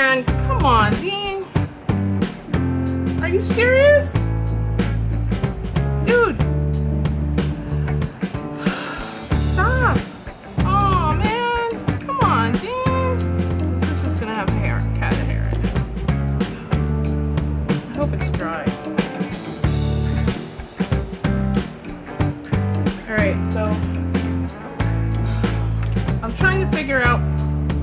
man, come on, Dean. Are you serious? Dude. Stop. Oh man, come on, Dean. This is just gonna have hair, cat hair in it. I hope it's dry. Alright, so I'm trying to figure out,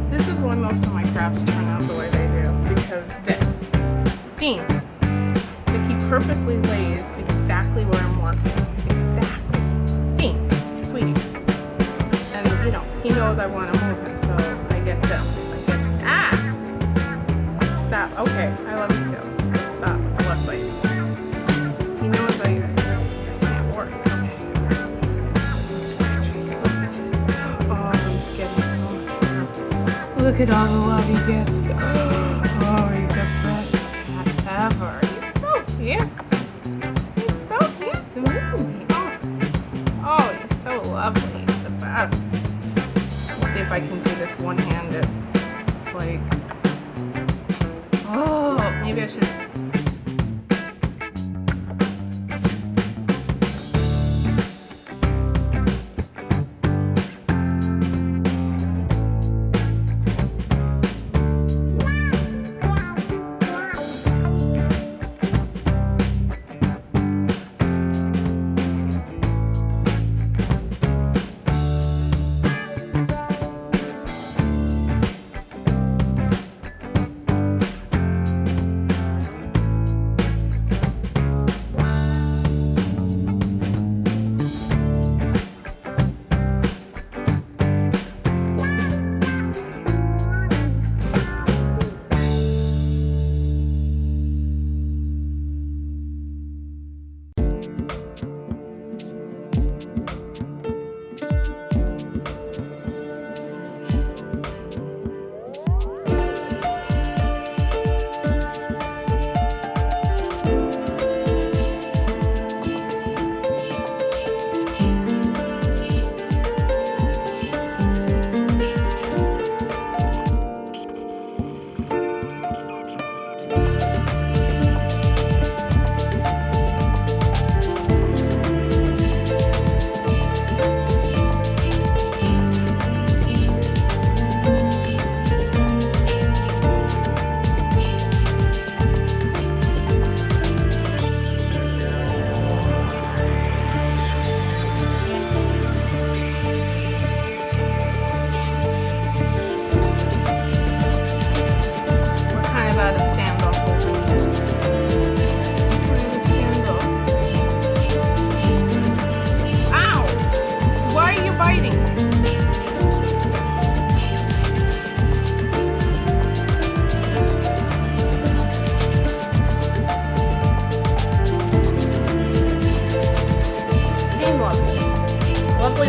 this is why most of my crafts turn out the way they do, because this, Dean, like he purposely lays exactly where I'm working, exactly. Dean, sweetie, and you know, he knows I want to move him, so I get this, stop, okay, I love you too, stop with the left bites. He knows I just can't work, okay. Look at all the love he gets. Oh, he's the best cat ever. He's so handsome. He's so handsome, isn't he? Oh, he's so lovely. He's the best. Let's see if I can do this one-handed. It's like, oh, maybe I should.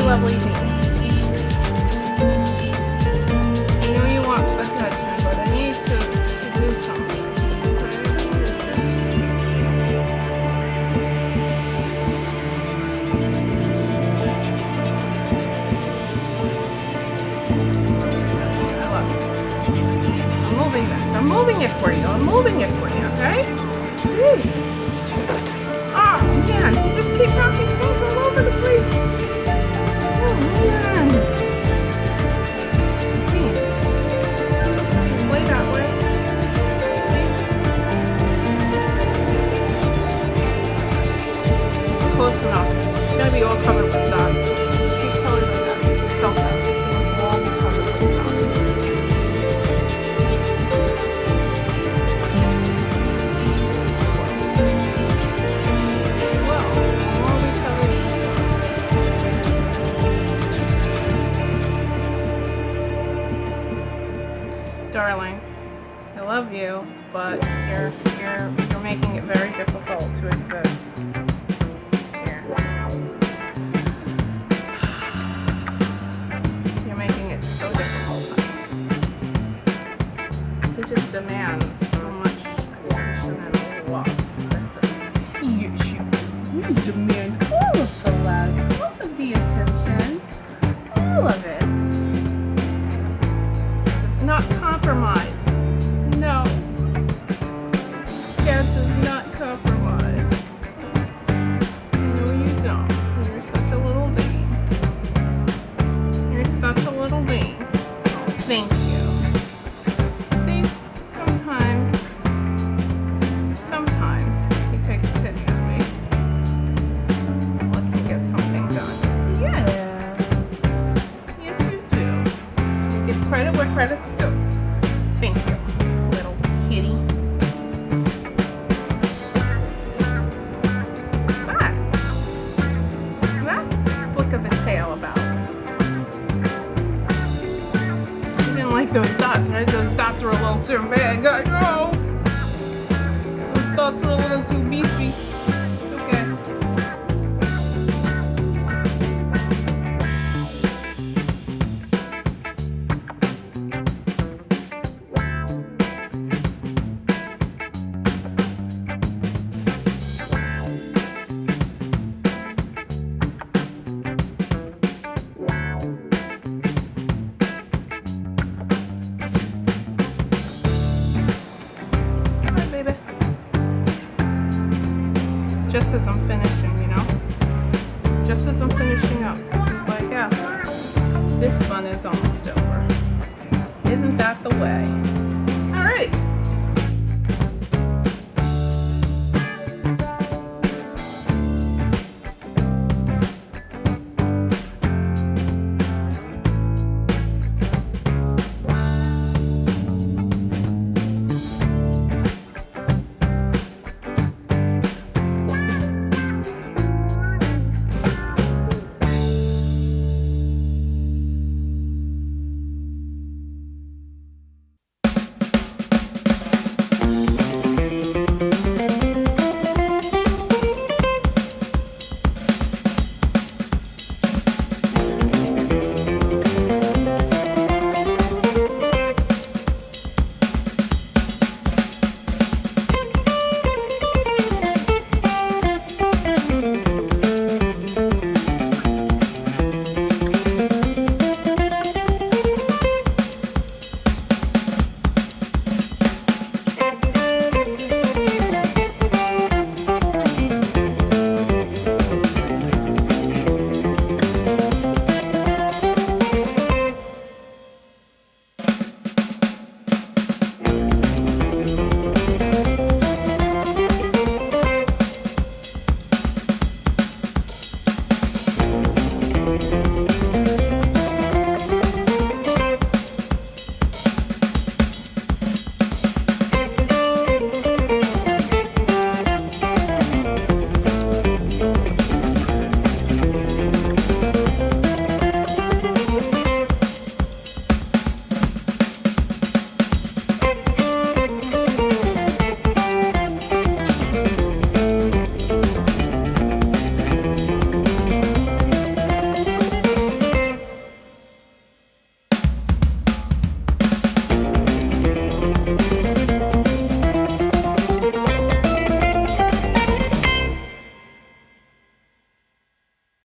Lovely thing. I know you want attention, but I need to do something. I love it. I'm moving this. I'm moving it for you. I'm moving it for you, okay? Jeez. Oh man, you just keep knocking things all over the place. Oh man! Dean, just lay that way, please. Close enough. It's gonna be all covered with dots. Keep colored with dots. Self-help. It's all be covered with dots. Darling, I love you, but you're making it very difficult to exist. Here. You're making it so difficult. He just demands so much attention and love. Yes, you demand all of the love, all of the attention, all of it. Not compromise. No. are bad. Gotta go. Those thoughts were a little too beefy. It's okay. Baby. Just as I'm finishing, you know? Just as I'm finishing up, he's like, yeah, this fun is almost over. Isn't that the way?